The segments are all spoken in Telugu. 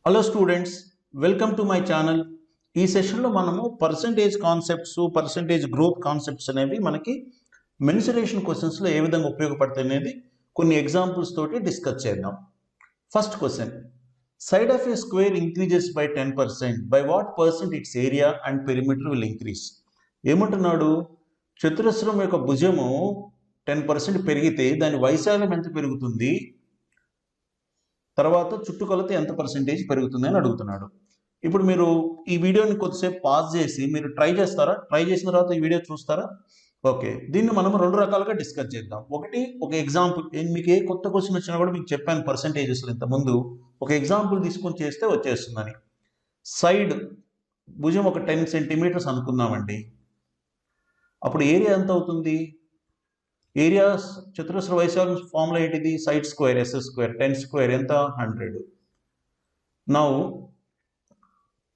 Hello students, welcome to my channel. ఈ సెషన్లో మనము percentage concepts, percentage growth concepts అనేవి మనకి మెన్సురేషన్ క్వశ్చన్స్లో ఏ విధంగా ఉపయోగపడతాయి అనేది కొన్ని ఎగ్జాంపుల్స్ తోటి డిస్కస్ చేద్దాం. First question, side of A square increases by 10%. By what percent its area and perimeter will increase? ఏమంటున్నాడు? చతురస్రం యొక్క భుజము 10% పెరిగితే దాని వైశాల్యం ఎంత పెరుగుతుంది, తర్వాత చుట్టుకొలత ఎంత పర్సెంటేజ్ పెరుగుతుంది అని అడుగుతున్నాడు. ఇప్పుడు మీరు ఈ వీడియోని కొద్దిసేపు పాజ్ చేసి మీరు ట్రై చేస్తారా? ట్రై చేసిన తర్వాత ఈ వీడియో చూస్తారా? ఓకే, దీన్ని మనం రెండు రకాలుగా డిస్కస్ చేద్దాం. ఒకటి, ఒక ఎగ్జాంపుల్. నేను మీకు ఏ కొత్త క్వశ్చన్ వచ్చినా కూడా మీకు చెప్పాను పర్సెంటేజెస్లో ఇంతకుముందు. ఒక ఎగ్జాంపుల్ తీసుకొని చేస్తే వచ్చేస్తుందని. సైడ్ భుజం ఒక 10 సెంటీమీటర్స్ అనుకుందామండి. అప్పుడు ఏరియా ఎంత అవుతుంది? ఏరియా చతురస్ర వైశాల్యం ఫార్ములా ఏంటిది? Side square S square. 10 square ఎంత? 100. నౌ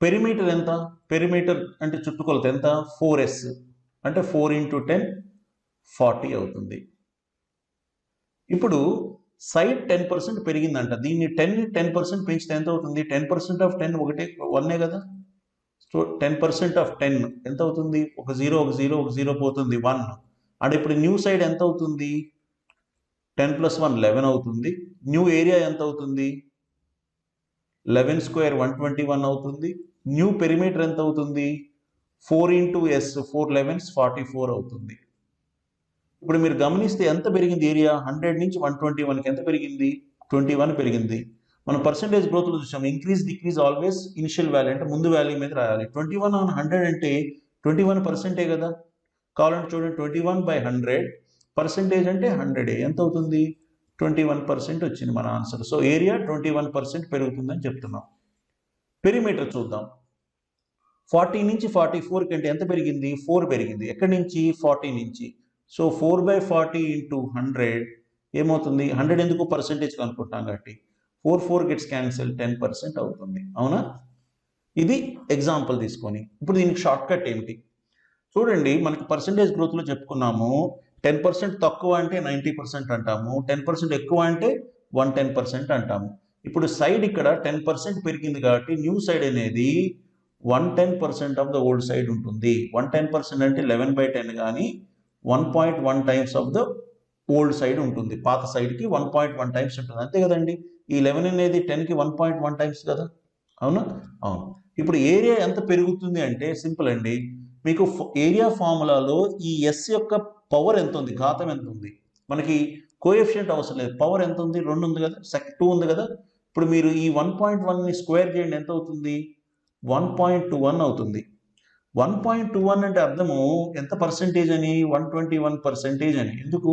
పెరిమీటర్ ఎంత? పెరిమీటర్ అంటే చుట్టుకొలత ఎంత? 4s అంటే 4 × 10 40 అవుతుంది. ఇప్పుడు సైడ్ 10% పెరిగిందంట. దీన్ని 10% పెంచితే ఎంత అవుతుంది? 10% ఆఫ్ 10 ఒకటే 1 కదా. సో 10% ఆఫ్ 10 ఎంత అవుతుంది? ఒక 0 పోతుంది, 1. అండ్ ఇప్పుడు న్యూ సైడ్ ఎంత అవుతుంది? 10 + 1 11 అవుతుంది. న్యూ ఏరియా ఎంత అవుతుంది? 11 స్క్వేర్ 121 అవుతుంది. న్యూ పెరిమీటర్ ఎంత అవుతుంది? 4 × s 4 11s 44 అవుతుంది. ఇప్పుడు మీరు గమనిస్తే ఎంత పెరిగింది ఏరియా? 100 నుంచి 121కి ఎంత పెరిగింది? 21 పెరిగింది. మనం పర్సంటేజ్ గ్రోత్లో చూసాం, increase decrease always initial value అంటే ముందు వాల్యూ మీద రాయాలి. 21 on 100 అంటే 21% కదా. కావాలంటే చూడండి, 21/100 పర్సెంటేజ్ అంటే 100 ఎంత అవుతుంది? 21% వచ్చింది మన ఆన్సర్. సో ఏరియా 21% పెరుగుతుందని చెప్తున్నాం. పెరిమీటర్ చూద్దాం. 40 నుంచి 44 కంటే ఎంత పెరిగింది? 4 పెరిగింది. ఎక్కడి నుంచి? 40 నుంచి. సో 4/40 × 100 ఏమవుతుంది? 100 ఎందుకు? పర్సెంటేజ్ కనుక్కుంటాం కాబట్టి 4 గెట్స్ క్యాన్సిల్, 10% అవుతుంది. అవునా? ఇది ఎగ్జాంపుల్ తీసుకొని. ఇప్పుడు దీనికి షార్ట్ కట్ ఏమిటి చూడండి. మనకి పర్సంటేజ్ గ్రోత్లో చెప్పుకున్నాము, 10% తక్కువ అంటే 90% అంటాము, 10% ఎక్కువ అంటే 110% అంటాము. ఇప్పుడు సైడ్ ఇక్కడ 10% పెరిగింది కాబట్టి న్యూ సైడ్ అనేది 110% ఆఫ్ ద ఓల్డ్ సైడ్ ఉంటుంది. 110% అంటే 11/10 కానీ 1.1 times of the old side ఉంటుంది. పాత సైడ్కి 1.1 టైమ్స్ ఉంటుంది, అంతే కదండి. ఈ 11 అనేది 10కి 1.1 టైమ్స్ కదా. అవునా? అవును. ఇప్పుడు ఏరియా ఎంత పెరుగుతుంది అంటే సింపుల్ అండి. మీకు ఏరియా ఫార్ములాలో ఈ ఎస్ యొక్క పవర్ ఎంత ఉంది, ఘాతం ఎంత ఉంది, మనకి కోఎఫిషియంట్ అవసరం లేదు. పవర్ ఎంత ఉంది? 2 ఉంది కదా, 2 ఉంది కదా. ఇప్పుడు మీరు ఈ 1.1ని స్క్వేర్ చేయండి, ఎంత అవుతుంది? 1.21 అవుతుంది. 1.21 అంటే అర్థము ఎంత పర్సెంటేజ్ అని? 121% అని. ఎందుకు?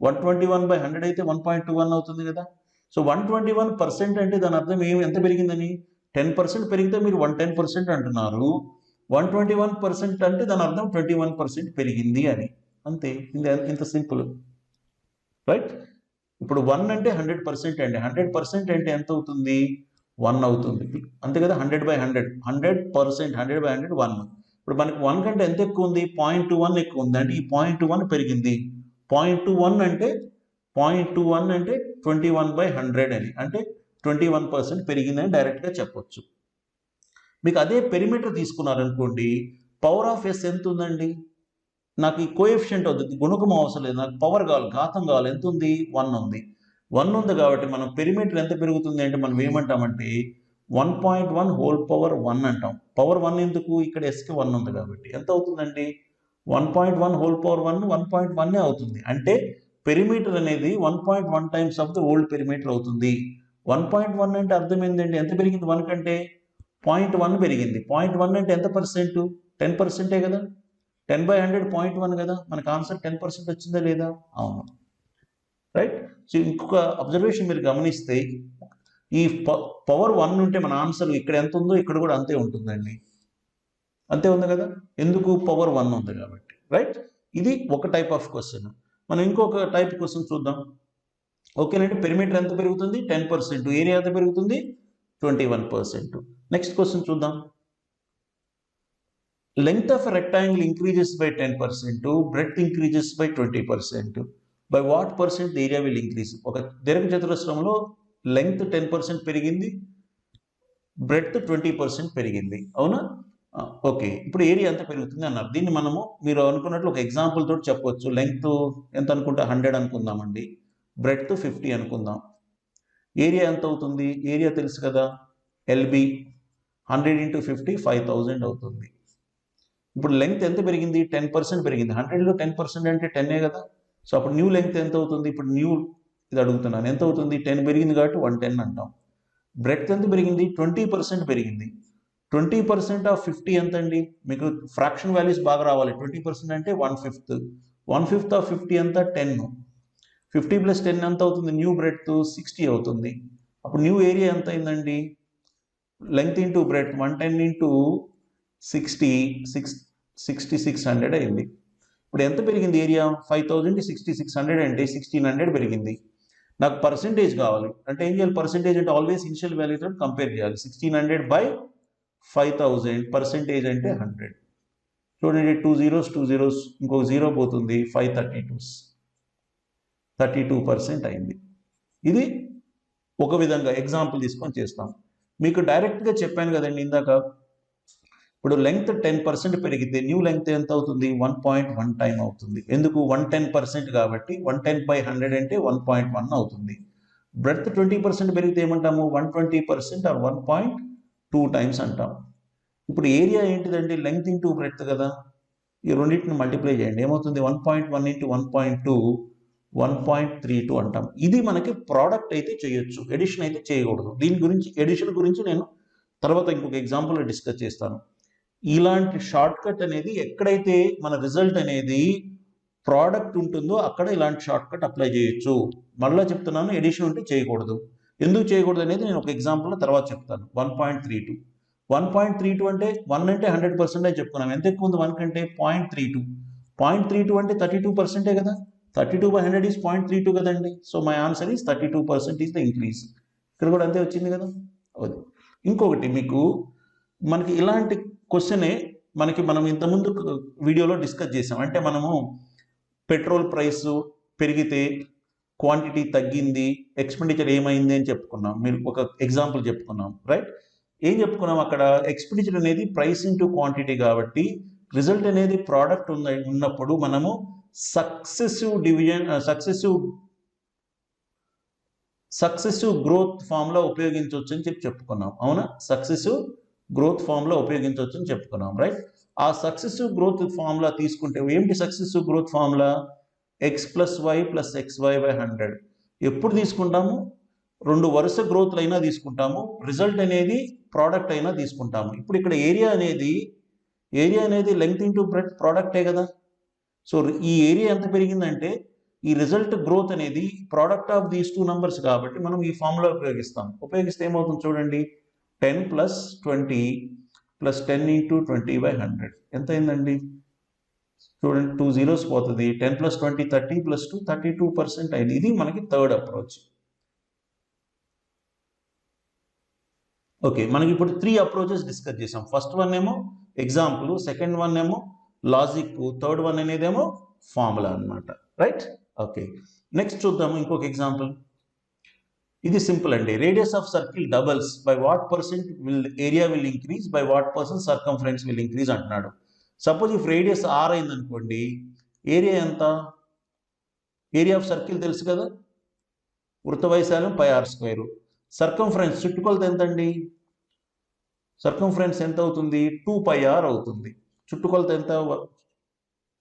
121/100 అయితే 1.21 అవుతుంది కదా. సో 121% అంటే దాని అర్థం ఎంత పెరిగిందని? 10% పెరిగితే మీరు 110% అంటున్నారు. 121% అంటే దాని అర్థం 21% పెరిగింది అని. అంతే, ఇంత సింపుల్, రైట్? ఇప్పుడు 1 అంటే 100% అండి. 100% అంటే ఎంత అవుతుంది? 1 అవుతుంది, అంతే కదా. 100/100 100%, 100/100 1. ఇప్పుడు మనకి 1 కంటే ఎంత ఎక్కువ ఉంది? 0.21 ఎక్కువ ఉంది. అంటే ఈ 0.21 పెరిగింది. 0.21 అంటే 21/100 అని, అంటే 21% పెరిగిందని డైరెక్ట్గా చెప్పొచ్చు. మీకు అదే పెరిమీటర్ తీసుకున్నారనుకోండి, పవర్ ఆఫ్ ఎస్ ఎంత ఉందండి? నాకు ఈ కోఎఫిషియంట్ వద్దు, గుణకం అవసరం లేదు, నాకు పవర్ కావాలి, ఘాతం కావాలి. ఎంత ఉంది? 1 ఉంది. 1 ఉంది కాబట్టి మనం పెరిమీటర్ ఎంత పెరుగుతుంది అంటే మనం ఏమంటామంటే 1.1 హోల్ పవర్ 1 అంటాం. పవర్ 1 ఎందుకు? ఇక్కడ ఎస్కి 1 ఉంది కాబట్టి ఎంత అవుతుందండి? 1.1 హోల్ పవర్ 1 1.1 అవుతుంది. అంటే పెరిమీటర్ అనేది 1.1 times of the old perimeter అవుతుంది. 1.1 అంటే అర్థం ఏంటండి? ఎంత పెరిగింది 1 కంటే? 0.1 పెరిగింది. 0.1 అంటే ఎంత పర్సెంట్? 10%ఏ కదా. 10/100 0.1 కదా. మనకు ఆన్సర్ 10% వచ్చిందా లేదా? అవును, రైట్. సో ఇంకొక అబ్జర్వేషన్ మీరు గమనిస్తే, ఈ పవర్ 1 ఉంటే మన ఆన్సర్ ఇక్కడ ఎంత ఉందో ఇక్కడ కూడా అంతే ఉంటుందండి. అంతే ఉంది కదా. ఎందుకు? పవర్ 1 ఉంది కాబట్టి, రైట్. ఇది ఒక టైప్ ఆఫ్ క్వశ్చన్. మనం ఇంకొక టైప్ క్వశ్చన్ చూద్దాం. ఓకేనండి. పెరిమీటర్ ఎంత పెరుగుతుంది? 10%. ఏరియా ఎంత పెరుగుతుంది? 21%. నెక్స్ట్ క్వశ్చన్ చూద్దాం. Length of a rectangle increases by 10%, breadth increases by 20%. By what percent the area will increase? ఒక దీర్ఘ చతురస్రంలో లెంగ్త్ 10% పెరిగింది, బ్రెడ్త్ 20% పెరిగింది, అవునా? ఓకే, ఇప్పుడు ఏరియా ఎంత పెరుగుతుంది అన్నారు. దీన్ని మనము మీరు అనుకున్నట్లు ఒక ఎగ్జాంపుల్ తోటి చెప్పవచ్చు. లెంగ్త్ ఎంత అనుకుంటే 100 అనుకుందామండి, బ్రెడ్త్ 50 అనుకుందాం. ఏరియా ఎంత అవుతుంది? ఏరియా తెలుసు కదా, ఎల్బి 100 × 50 5000 అవుతుంది. ఇప్పుడు లెంగ్త్ ఎంత పెరిగింది? 10% పెరిగింది. 100లో 10% అంటే 10 కదా. సో అప్పుడు న్యూ లెంగ్త్ ఎంత అవుతుంది? ఇప్పుడు న్యూ ఇది అడుగుతున్నాను, ఎంత అవుతుంది? 10 పెరిగింది కాబట్టి 110 అంటాం. బ్రెడ్త్ ఎంత పెరిగింది? 20% పెరిగింది. 20% ఆఫ్ 50 ఎంత అండి? మీకు ఫ్రాక్షన్ వాల్యూస్ బాగా రావాలి. 20% అంటే 1/5. 1/5 ఆఫ్ 50 ఎంత? 10. 50 + 10 ఎంత అవుతుంది? న్యూ బ్రెడ్త్ 60 అవుతుంది. అప్పుడు న్యూ ఏరియా ఎంత అయిందండి? లెంగ్త్ ఇంటూ బ్రెడ్త్ 110 × 60 6600 అయింది. ఇప్పుడు ఎంత పెరిగింది ఏరియా? 5000 × 6600 అంటే 1600 పెరిగింది. నాకు పర్సెంటేజ్ కావాలి అంటే ఏం చేయాలి? పర్సెంటేజ్ అంటే ఆల్వేస్ ఇనిషియల్ వాల్యూతో కంపేర్ చేయాలి. 1600/5000 పర్సెంటేజ్ అంటే 100. చూడండి, 2 zeros 2 zeros, ఇంకొక 0 పోతుంది, 532% అయింది. ఇది ఒక విధంగా ఎగ్జాంపుల్ తీసుకొని చేస్తాం. మీకు డైరెక్ట్గా చెప్పాను కదండి ఇందాక, ఇప్పుడు లెంగ్త్ 10% పెరిగితే న్యూ లెంగ్త్ ఎంత అవుతుంది? 1.1 టైం అవుతుంది. ఎందుకు? 110% కాబట్టి 110/100 అంటే 1.1 అవుతుంది. బ్రెడ్త్ 20% పెరిగితే ఏమంటాము? 120% ఆర్ 1.2 టైమ్స్ అంటాం. ఇప్పుడు ఏరియా ఏంటిదండి? లెంగ్త్ ఇంటూ బ్రెడ్త్ కదా. ఈ రెండింటిని మల్టిప్లై చేయండి, ఏమవుతుంది? 1.1 × 1.2 1.32 అంటాం. ఇది మనకి ప్రోడక్ట్ అయితే చేయొచ్చు, ఎడిషన్ అయితే చేయకూడదు. దీని గురించి ఎడిషన్ గురించి నేను తర్వాత ఇంకొక ఎగ్జాంపుల్ డిస్కస్ చేస్తాను. ఇలాంటి షార్ట్ కట్ అనేది ఎక్కడైతే మన రిజల్ట్ అనేది ప్రోడక్ట్ ఉంటుందో అక్కడ ఇలాంటి షార్ట్ కట్ అప్లై చేయొచ్చు. మళ్ళీ చెప్తున్నాను, ఎడిషన్ ఉంటే చేయకూడదు. ఎందుకు చేయకూడదు అనేది నేను ఒక ఎగ్జాంపుల్ తర్వాత చెప్తాను. 1.32 అంటే 1 అంటే 100% అని చెప్పుకున్నాం. ఎంత ఎక్కువ ఉంది 1 కంటే? 0.32 అంటే 32% కదా. 32/100 is 0.32 కదండి. So my answer is 32% is the increase. ఇక్కడ కూడా అంతే వచ్చింది కదా. ఇంకొకటి మీకు మనకి ఇలాంటి క్వశ్చనే మనం ఇంతకుముందు వీడియోలో డిస్కస్ చేసాం. అంటే మనము పెట్రోల్ ప్రైస్ పెరిగితే క్వాంటిటీ తగ్గింది, ఎక్స్పెండిచర్ ఏమైంది అని చెప్పుకున్నాం. మీరు ఒక ఎగ్జాంపుల్ చెప్పుకున్నాం, రైట్? ఏం చెప్పుకున్నాం అక్కడ? ఎక్స్పెండిచర్ అనేది ప్రైస్ ఇంటూ క్వాంటిటీ కాబట్టి రిజల్ట్ అనేది ప్రోడక్ట్ ఉన్నప్పుడు మనము సక్సెసివ్ గ్రోత్ ఫార్ములా ఉపయోగించవచ్చు అని చెప్పుకున్నాం, అవునా? సక్సెసివ్ గ్రోత్ ఫార్ములా ఉపయోగించవచ్చు అని చెప్పుకున్నాం, రైట్? ఆ సక్సెసివ్ గ్రోత్ ఫార్ములా తీసుకుంటే ఏంటి successive growth formula? x + y + xy/100. ఎప్పుడు తీసుకుంటాము? 2 వరుస గ్రోత్లు అయినా తీసుకుంటాము, రిజల్ట్ అనేది ప్రోడక్ట్ అయినా తీసుకుంటాము. ఇప్పుడు ఇక్కడ ఏరియా అనేది లెంగ్త్ ఇంటూ బ్రెడ్త్ ప్రోడక్టే కదా. సో ఈ ఏరియా ఎంత పెరిగిందంటే ఈ రిజల్ట్ గ్రోత్ అనేది ప్రోడక్ట్ ఆఫ్ దీస్ 2 నంబర్స్ కాబట్టి మనం ఈ ఫార్ములా ఉపయోగిస్తే ఏమవుతుంది చూడండి. 10 + 20 + 10 × 20/100 ఎంత అయిందండి? చూడండి, 2 zeros పోతుంది. 10 + 20 30 + 2 32% అయింది. ఇది మనకి థర్డ్ అప్రోచ్. ఓకే, మనకి ఇప్పుడు 3 అప్రోచెస్ డిస్కస్ చేసాం. ఫస్ట్ వన్ ఏమో ఎగ్జాంపుల్, సెకండ్ వన్ ఏమో లాజిక్, థర్డ్ వన్ అనేదేమో ఫార్ములా అన్నమాట, రైట్? ఓకే, నెక్స్ట్ చూద్దాము ఇంకొక ఎగ్జాంపుల్. ఇది సింపుల్ అండి. Radius of circle doubles by what percent area will increase by what percent circumference will increase అంటున్నాడు. సపోజ్ ఇఫ్ రేడియస్ r అయింది అనుకోండి, ఏరియా ఎంత? ఏరియా ఆఫ్ సర్కిల్ తెలుసు కదా, వృత్త వైశాల్యం πr². సర్కంఫరెన్స్ చుట్టుకొలత ఎంత అండి? సర్కంఫరెన్స్ ఎంత అవుతుంది? 2πr అవుతుంది. చుట్టుకొలత ఎంత?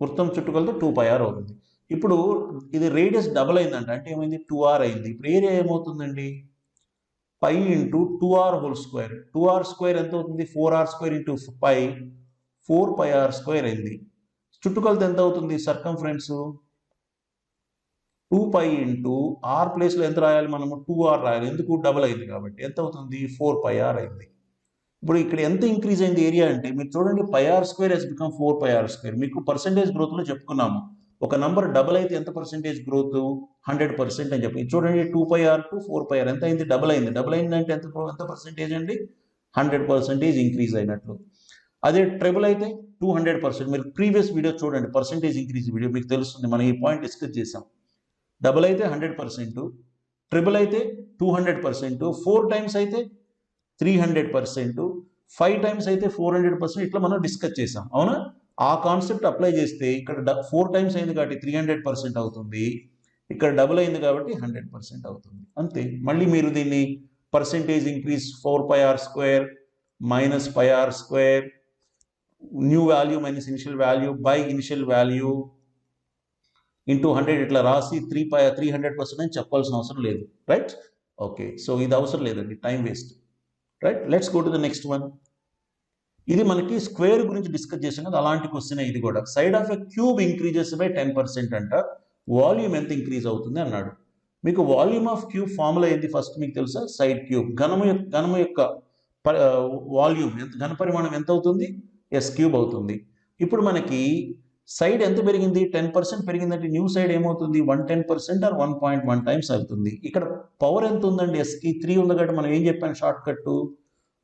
వృత్తం చుట్టుకొలత 2πr అవుతుంది. ఇప్పుడు ఇది రేడియస్ డబల్ అయిందంట, అంటే ఏమైంది? 2r అయింది. ఇప్పుడు ఏరియా ఏమవుతుందండి? π × 2r². 2r² ఎంత అవుతుంది? 4r² × π 4πr² అయింది. చుట్టుకొలత ఎంత అవుతుంది? సర్కంఫరెన్స్ 2π × r ప్లేస్లో ఎంత రాయాలి మనము? 2r రాయాలి. ఎందుకు? డబల్ అయింది కాబట్టి. ఎంత అవుతుంది? 4πr అయింది. ఇప్పుడు ఇక్కడ ఎంత ఇంక్రీజ్ అయింది ఏరియా అంటే మీరు చూడండి, πr² has become 4πr². మీకు పర్సెంటేజ్ గ్రోత్లో చెప్పుకున్నాము, ఒక నంబర్ డబల్ అయితే ఎంత పర్సెంటేజ్ గ్రోత్? 100% అని చెప్పి. చూడండి, 2πr to 4πr ఎంత అయింది? డబల్ అయింది. డబల్ అయిందంటే ఎంత పర్సెంటేజ్ అండి? 100% ఇంక్రీజ్ అయినట్లు. అదే ట్రిబుల్ అయితే 200%. మీరు ప్రీవియస్ వీడియో చూడండి, పర్సెంటేజ్ ఇంక్రీజ్ వీడియో, మీకు తెలుస్తుంది. మనం ఈ పాయింట్ డిస్కస్ చేసాం. డబల్ అయితే 100%, ట్రిబుల్ అయితే 200%, 4 టైమ్స్ అయితే 300%, 5 టైమ్స్ అయితే 400%, ఇట్లా మనం డిస్కస్ చేసాం అవునా. ఆ కాన్సెప్ట్ అప్లై చేస్తే ఇక్కడ 4 టైమ్స్ అయింది కాబట్టి 300% అవుతుంది, ఇక్కడ డబుల్ అయింది కాబట్టి 100% అవుతుంది అంతే. మళ్ళీ మీరు దీన్ని percentage increase 4πr² minus πr², new value minus initial value by initial value into 100 ఇట్లా రాసి 300% అని చెప్పాల్సిన అవసరం లేదు, రైట్. ఓకే, సో ఇది అవసరం లేదండి, time waste, right. Let's go to the next one. ఇది మనకి స్క్వేర్ గురించి డిస్కస్ చేసాం కదా, అలాంటి క్వశ్చన్ ఇది కూడా. Side of a cube increases by 10% అంట, వాల్యూమ్ ఎంత ఇంక్రీజ్ అవుతుంది అన్నాడు. మీకు వాల్యూమ్ ఆఫ్ క్యూబ్ ఫార్ములా ఏంది ఫస్ట్ మీకు తెలుసా? సైడ్ క్యూబ్, ఘనము యొక్క వాల్యూమ్ ఎంత, ఘన పరిమాణం ఎంత అవుతుంది? s³ అవుతుంది. ఇప్పుడు మనకి సైడ్ ఎంత పెరిగింది? 10% పెరిగిందంటే న్యూ సైడ్ ఏమవుతుంది? 110% ఆర్ 1.1 టైమ్స్ అవుతుంది. ఇక్కడ పవర్ ఎంత ఉందండి? s కి 3 ఉంది కాబట్టి మనం ఏం చెప్పాను షార్ట్ కట్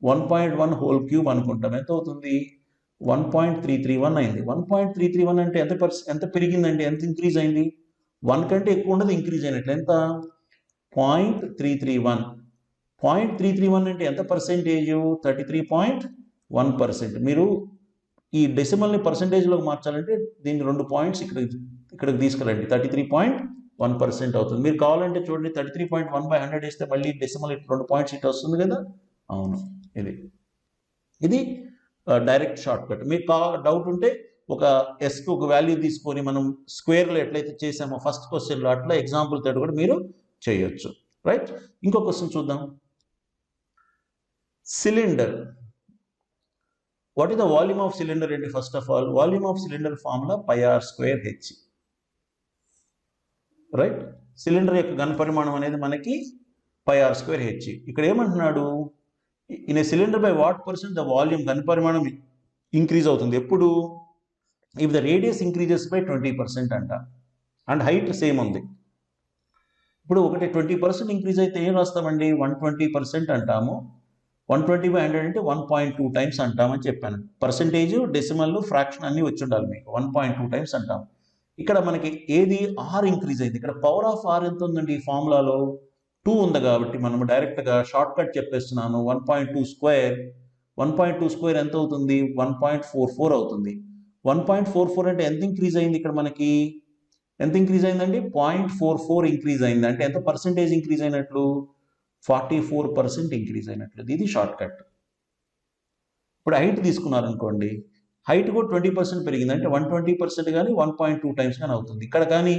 1.1 హోల్ క్యూబ్ అనుకుంటాం. ఎంత అవుతుంది? 1.331 అయింది. 1.331 అంటే ఎంత పెరిగిందండి? ఎంత ఇంక్రీజ్ అయింది? 1 కంటే ఎక్కువ ఉండదు, ఇంక్రీజ్ అయినట్లు. ఎంత? 0.331. 0.331 అంటే ఎంత పర్సెంటేజ్? 33.1%. మీరు ఈ డెసిమల్ని పర్సెంటేజ్లోకి మార్చాలంటే దీన్ని 2 పాయింట్స్ ఇక్కడికి తీసుకెళ్ళండి, 33.1% అవుతుంది. మీరు కావాలంటే చూడండి, 33.1/100 వేస్తే మళ్ళీ డెసిమల్ 2 పాయింట్స్ ఇటు వస్తుంది కదా. అవును, ఇది డైరెక్ట్ షార్ట్ కట్. మీకు డౌట్ ఉంటే ఒక ఎస్కి ఒక వాల్యూ తీసుకొని మనం స్క్వేర్లో ఎట్లయితే చేసామో ఫస్ట్ క్వశ్చన్లో, అట్లా ఎగ్జాంపుల్ తోటి కూడా మీరు చేయొచ్చు, రైట్. ఇంకో క్వశ్చన్ చూద్దాం. Cylinder, what is the volume of cylinder అండి? First of all volume of cylinder formula πr²h, right. Cylinder యొక్క ఘన పరిమాణం అనేది మనకి πr²h. ఇక్కడ ఏమంటున్నాడు? In a cylinder by what percent the volume, ఘన పరిమాణం ఇంక్రీజ్ అవుతుంది ఎప్పుడు? If the radius increases by 20% అంట, అండ్ హైట్ సేమ్ ఉంది. ఇప్పుడు ఒకటి 20% ఇంక్రీజ్ అయితే ఏం రాస్తామండి? 120% అంటాము. 120/100 అంటే 1.2 టైమ్స్ అంటామని చెప్పాను. పర్సెంటేజ్, డెసిమల్, ఫ్రాక్షన్ అన్నీ వచ్చి ఉండాలి మీకు. 1.2 టైమ్స్ అంటాం. ఇక్కడ మనకి ఏది? ఆర్ ఇంక్రీజ్ అయింది. ఇక్కడ పవర్ ఆఫ్ ఆర్ ఎంత ఉందండి? ఈ ఫార్ములాలో 2 ఉంది కాబట్టి మనము డైరెక్ట్గా షార్ట్ కట్ చెప్పేస్తున్నాను. 1.2² ఎంత అవుతుంది? 1.44 అవుతుంది. 1.44 అంటే ఎంత ఇంక్రీజ్ అయింది? ఇక్కడ మనకి ఎంత ఇంక్రీజ్ అయిందండి? 0.44 ఇంక్రీజ్ అయింది. అంటే ఎంత పర్సెంటేజ్ ఇంక్రీజ్ అయినట్లు? 44% ఇంక్రీజ్ అయినట్లు. ఇది షార్ట్ కట్. ఇప్పుడు హైట్ తీసుకున్నారనుకోండి, హైట్ కూడా 20% పెరిగింది, అంటే 120% కానీ 1.2 టైమ్స్ కానీ అవుతుంది. ఇక్కడ కానీ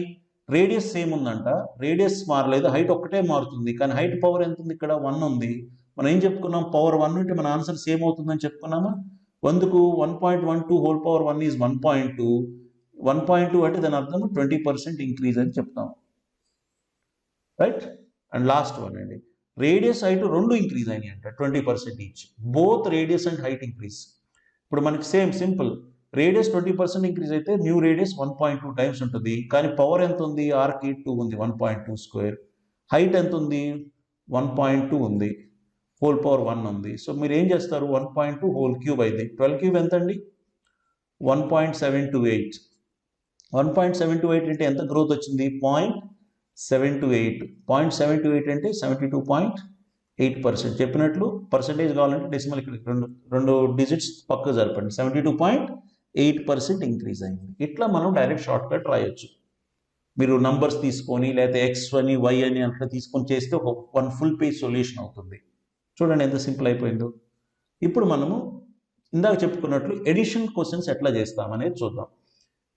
రేడియస్ సేమ్ ఉందంట, రేడియస్ మారలేదు, హైట్ ఒక్కటే మారుతుంది. కానీ హైట్ పవర్ ఎంత ఉంది? ఇక్కడ 1 ఉంది. మనం ఏం చెప్పుకున్నాం? పవర్ 1 ఉంటే మన ఆన్సర్ సేమ్ అవుతుందని చెప్పుకున్నామా? 1కు 1.12 హోల్ పవర్ 1 ఈజ్ 1.2. 1.2 అంటే దాని అర్థం 20% ఇంక్రీజ్ అని చెప్తాం, రైట్. అండ్ లాస్ట్ వన్ అండి, రేడియస్ హైట్ రెండు ఇంక్రీజ్ అయినాయి అంట, 20% each. Both radius and height increase. ఇప్పుడు మనకి సేమ్ సింపుల్, రేడియస్ 20% ఇంక్రీజ్ అయితే న్యూ రేడియస్ 1.2 టైమ్స్ ఉంటుంది. కానీ పవర్ ఎంత ఉంది? ఆర్కి 2 ఉంది, 1.2². హైట్ ఎంత ఉంది? 1.2 ఉంది, హోల్ పవర్ 1 ఉంది. సో మీరు ఏం చేస్తారు? 1.2 హోల్ క్యూబ్ అయింది. 12³ ఎంత అండి? 1.728. 1.728 అంటే ఎంత గ్రోత్ వచ్చింది? 0.728. 0.728 అంటే 72.8%. చెప్పినట్లు పర్సెంటేజ్ కావాలంటే డెసిమల్ ఇక్కడ రెండు డిజిట్స్ పక్క జరపండి. 72.8% ఇంక్రీజ్ అయింది. ఇట్లా మనం డైరెక్ట్ షార్ట్ కట్ రాయొచ్చు. మీరు నంబర్స్ తీసుకొని లేకపోతే ఎక్స్ అని వై అని అట్లా తీసుకొని చేస్తే ఒక 1 ఫుల్ పేజ్ సొల్యూషన్ అవుతుంది. చూడండి ఎంత సింపుల్ అయిపోయిందో. ఇప్పుడు మనము ఇందాక చెప్పుకున్నట్లు ఎడిషన్ క్వశ్చన్స్ ఎట్లా చేస్తామనేది చూద్దాం.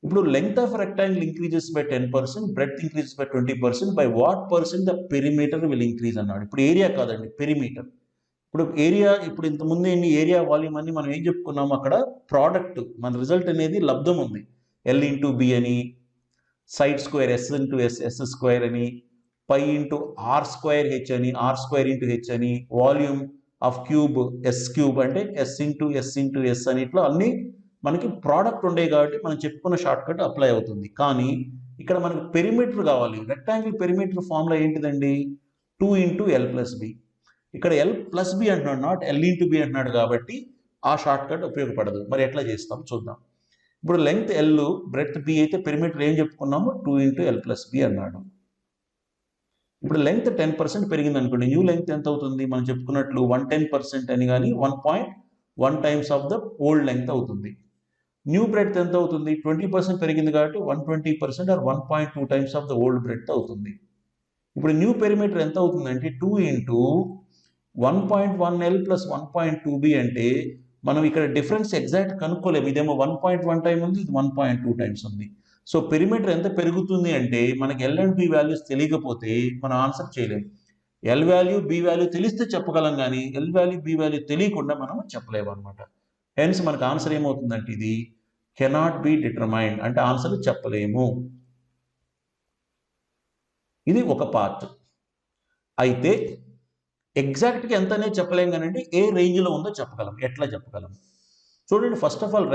ఇప్పుడు length of rectangle increases by 10%, breadth increases by 20%, by what percent the perimeter will increase అన్నాడు. ఇప్పుడు ఏరియా కాదండి, పెరిమీటర్. ఇప్పుడు ఏరియా, ఇప్పుడు ఇంతకుముందు ఎన్ని ఏరియా వాల్యూమ్ అని మనం ఏం చెప్పుకున్నాము? అక్కడ ప్రోడక్ట్ మన రిజల్ట్ అనేది లబ్ధం ఉంది. ఎల్ ఇంటూ బి అని, సైడ్ స్క్వేర్ ఎస్ ఇంటూ ఎస్² అని, పై ఇంటూ r²h అని, r² h అని, వాల్యూమ్ ఆఫ్ క్యూబ్ s³ అంటే s ఇంటూ ఎస్ అని, ఇట్లా అన్ని మనకి ప్రోడక్ట్ ఉండే కాబట్టి మనం చెప్పుకున్న షార్ట్ కట్ అప్లై అవుతుంది. కానీ ఇక్కడ మనకి పెరిమీటర్ కావాలి. రెక్టాంగిల్ పెరిమీటర్ ఫార్ములా ఏంటిదండి? 2 ఇంటూ ఎల్ ప్లస్ బి. ఇక్కడ ఎల్ ప్లస్ బి అంటున్నాడు, నాట్ ఎల్ ఇంటూ బి అంటున్నాడు కాబట్టి ఆ షార్ట్ కట్ ఉపయోగపడదు. మరి ఎట్లా చేస్తాం చూద్దాం. ఇప్పుడు లెంగ్త్ ఎల్, బ్రెడ్త్ బి అయితే పెరిమీటర్ ఏం చెప్పుకున్నాము? 2 ఇంటూ ఎల్ ప్లస్ బి అన్నాడు. ఇప్పుడు లెంగ్త్ 10% పెరిగింది అనుకోండి, న్యూ లెంగ్త్ ఎంత అవుతుంది? మనం చెప్పుకున్నట్లు 110% అని కానీ 1.1 times of the old length అవుతుంది. న్యూ బ్రెడ్త్ ఎంత అవుతుంది? 20% పెరిగింది కాబట్టి 120% or 1.2 times of the old breadth అవుతుంది. ఇప్పుడు న్యూ పెరిమీటర్ ఎంత అవుతుందంటే 2 ఇంటూ 1.1L ప్లస్ 1.2B అంటే మనం ఇక్కడ డిఫరెన్స్ ఎగ్జాక్ట్ కనుక్కోలేము. ఇదేమో 1.1 టైమ్ ఉంది, ఇది 1.2 టైమ్స్ ఉంది. సో పెరిమీటర్ ఎంత పెరుగుతుంది అంటే మనకి ఎల్ అండ్ బి వాల్యూస్ తెలియకపోతే మనం ఆన్సర్ చేయలేము. ఎల్ వాల్యూ బి వాల్యూ తెలిస్తే చెప్పగలం, కానీ ఎల్ వాల్యూ బి వాల్యూ తెలియకుండా మనం చెప్పలేము అనమాట. హెన్స్ మనకు ఆన్సర్ ఏమవుతుందంటే ఇది కెనాట్ బి డిటర్మైన్డ్, అంటే ఆన్సర్ చెప్పలేము. ఇది ఒక పార్ట్. అయితే ఎగ్జాక్ట్గా ఎంత అనేది చెప్పలేం, కానీ ఏ రేంజ్లో ఉందో చెప్పగలం. ఎట్లా చెప్పగలం చూడండి. ఫస్ట్ ఆఫ్ ఆల్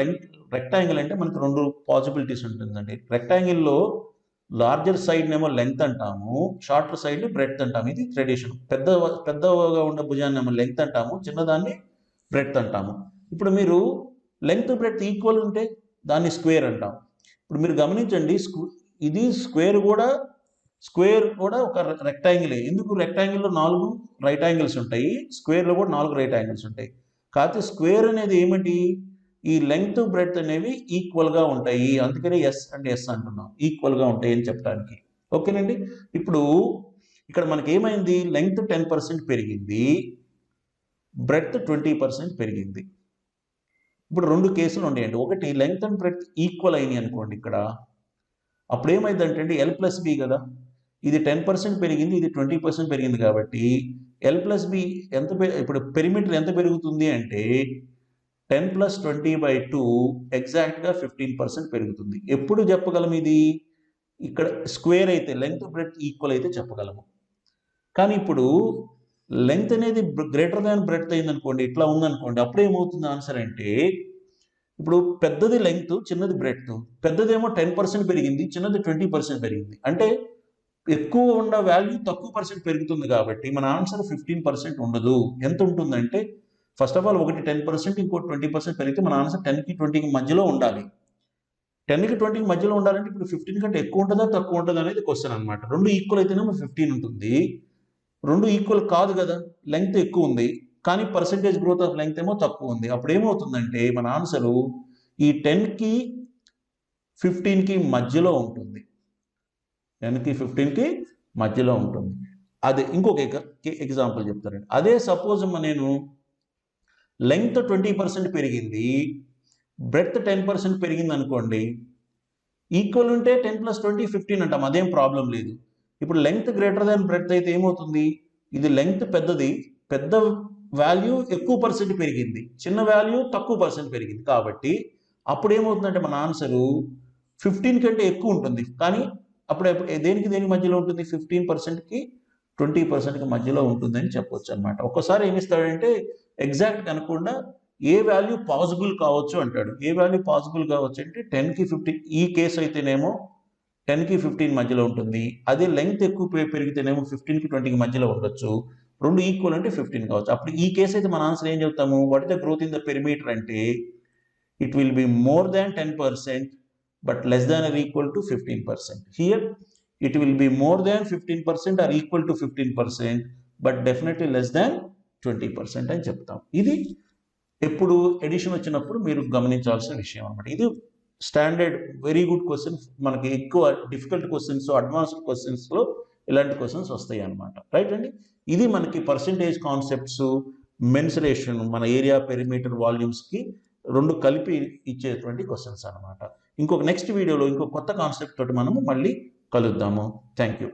రెక్టాంగిల్ అంటే మనకు రెండు పాసిబిలిటీస్ ఉంటుందండి. రెక్టాంగిల్లో లార్జర్ సైడ్ ఏమో లెంగ్త్ అంటాము, షార్టర్ సైడ్ బ్రెడ్త్ అంటాము. ఇది ట్రెడిషన్. పెద్దగా ఉన్న భుజాన్ని ఏమో లెంగ్త్ అంటాము, చిన్నదాన్ని బ్రెడ్త్ అంటాము. ఇప్పుడు మీరు లెంగ్త్ బ్రెడ్త్ ఈక్వల్ ఉంటే దాన్ని స్క్వేర్ అంటాం. ఇప్పుడు మీరు గమనించండి, ఇది స్క్వేర్ కూడా ఒక రెక్టాంగిలే. ఎందుకు? రెక్టాంగిల్లో 4 రైట్ యాంగిల్స్ ఉంటాయి, స్క్వేర్లో కూడా 4 రైట్ యాంగిల్స్ ఉంటాయి. కాకపోతే స్క్వేర్ అనేది ఏమిటి? ఈ లెంగ్త్ బ్రెడ్త్ అనేవి ఈక్వల్గా ఉంటాయి, అందుకనే ఎస్ అంటే ఎస్ అంటున్నాం, ఈక్వల్గా ఉంటాయి అని చెప్పడానికి. ఓకేనండి. ఇప్పుడు ఇక్కడ మనకి ఏమైంది? లెంగ్త్ 10% పెరిగింది, బ్రెడ్త్ 20% పెరిగింది. ఇప్పుడు రెండు కేసులు ఉన్నాయండి. ఒకటి లెంగ్త్ అండ్ బ్రెడ్త్ ఈక్వల్ అయినాయి అనుకోండి. ఇక్కడ అప్పుడు ఏమైందంటే అండి ఎల్ ప్లస్ బి కదా, ఇది 10% పెరిగింది, ఇది 20% పెరిగింది కాబట్టి ఎల్ ప్లస్ బి ఎంత ఇప్పుడు పెరిమీటర్ ఎంత పెరుగుతుంది అంటే 10 + 20/2 ఎగ్జాక్ట్గా 15% పెరుగుతుంది. ఎప్పుడు చెప్పగలం ఇది? ఇక్కడ స్క్వేర్ అయితే, లెంగ్త్ బ్రెడ్త్ ఈక్వల్ అయితే చెప్పగలము. కానీ ఇప్పుడు లెంగ్త్ అనేది గ్రేటర్ దాన్ బ్రెడ్త్ అయిందనుకోండి, ఇట్లా ఉందనుకోండి, అప్పుడు ఏమవుతుంది ఆన్సర్ అంటే ఇప్పుడు పెద్దది లెంగ్త్, చిన్నది బ్రెడ్త్. పెద్దదేమో 10% పెరిగింది, చిన్నది 20% పెరిగింది. అంటే ఎక్కువ ఉన్న వాల్యూ తక్కువ పర్సెంట్ పెరుగుతుంది కాబట్టి మన ఆన్సర్ 15% ఉండదు. ఎంత ఉంటుందంటే ఫస్ట్ ఆఫ్ ఆల్ ఒకటి 10%, ఇంకోటి 20% పెరిగితే మన ఆన్సర్ 10కి 20కి మధ్యలో ఉండాలి. 10కి 20కి మధ్యలో ఉండాలంటే ఇప్పుడు 15 కంటే ఎక్కువ ఉంటుందా తక్కువ ఉంటుందా అనేది క్వశ్చన్ అనమాట. రెండు ఈక్వల్ అయితేనేమో 15 ఉంటుంది, రెండు ఈక్వల్ కాదు కదా, లెంగ్త్ ఎక్కువ ఉంది కానీ పర్సెంటేజ్ గ్రోత్ ఆఫ్ లెంగ్త్ ఏమో తక్కువ ఉంది. అప్పుడు ఏమవుతుందంటే మన ఆన్సరు ఈ 10కి 15కి మధ్యలో ఉంటుంది. 10కి 15కి మధ్యలో ఉంటుంది. అదే ఇంకొక ఎగ్జాంపుల్ చెప్తానండి. అదే సపోజ్ నేను లెంగ్త్ 20% పెరిగింది, బ్రెడ్త్ 10% పెరిగింది అనుకోండి, ఈక్వల్ ఉంటే 10 + 20 15 అంటాం, అదేం ప్రాబ్లం లేదు. ఇప్పుడు లెంగ్త్ గ్రేటర్ దాన్ బ్రెడ్త్ అయితే ఏమవుతుంది? ఇది లెంగ్త్ పెద్దది, పెద్ద వాల్యూ ఎక్కువ పర్సెంట్ పెరిగింది, చిన్న వాల్యూ తక్కువ పర్సెంట్ పెరిగింది. కాబట్టి అప్పుడు ఏమవుతుందంటే మన ఆన్సరు 15 కంటే ఎక్కువ ఉంటుంది. కానీ అప్పుడు దేనికి మధ్యలో ఉంటుంది? 15%కి 20%కి మధ్యలో ఉంటుందని చెప్పొచ్చు అనమాట. ఒక్కసారి ఏమి ఇస్తాడంటే ఎగ్జాక్ట్ కనుకుండా ఏ వాల్యూ పాసిబుల్ కావచ్చు అంటాడు. ఏ వాల్యూ పాసిబుల్ కావచ్చు అంటే 10కి 15. ఈ కేసు అయితేనేమో 10కి 15 మధ్యలో ఉంటుంది. అదే లెంగ్త్ ఎక్కువ పెరిగితేనేమో 15కి 20కి మధ్యలో ఉండొచ్చు. రెండు ఈక్వల్ అంటే 15 కావచ్చు. అప్పుడు ఈ కేసు అయితే మన ఆన్సర్ ఏం చెప్తాము? What is the growth in the perimeter అంటే it will be more than 10% but less than or equal to 15%. Here it will be more than 15% or equal to 15%, but definitely less than 20% అని చెప్తాం. ఇది ఎప్పుడు ఎడిషన్ వచ్చినప్పుడు మీరు గమనించాల్సిన విషయం అనమాట. ఇది స్టాండర్డ్ వెరీ గుడ్ క్వశ్చన్స్. మనకి ఎక్కువ డిఫికల్ట్ క్వశ్చన్స్, అడ్వాన్స్డ్ క్వశ్చన్స్లో ఇలాంటి క్వశ్చన్స్ వస్తాయి అనమాట. రైట్ అండి. ఇది మనకి పర్సంటేజ్ కాన్సెప్ట్స్, మెన్సురేషన్, మన ఏరియా, పెరిమీటర్, వాల్యూమ్స్కి రెండు కలిపి ఇచ్చేటువంటి క్వశ్చన్స్ అనమాట. ఇంకొక నెక్స్ట్ వీడియోలో ఇంకొక కొత్త కాన్సెప్ట్ తోటి మనము మళ్ళీ కలుద్దాము. Thank you.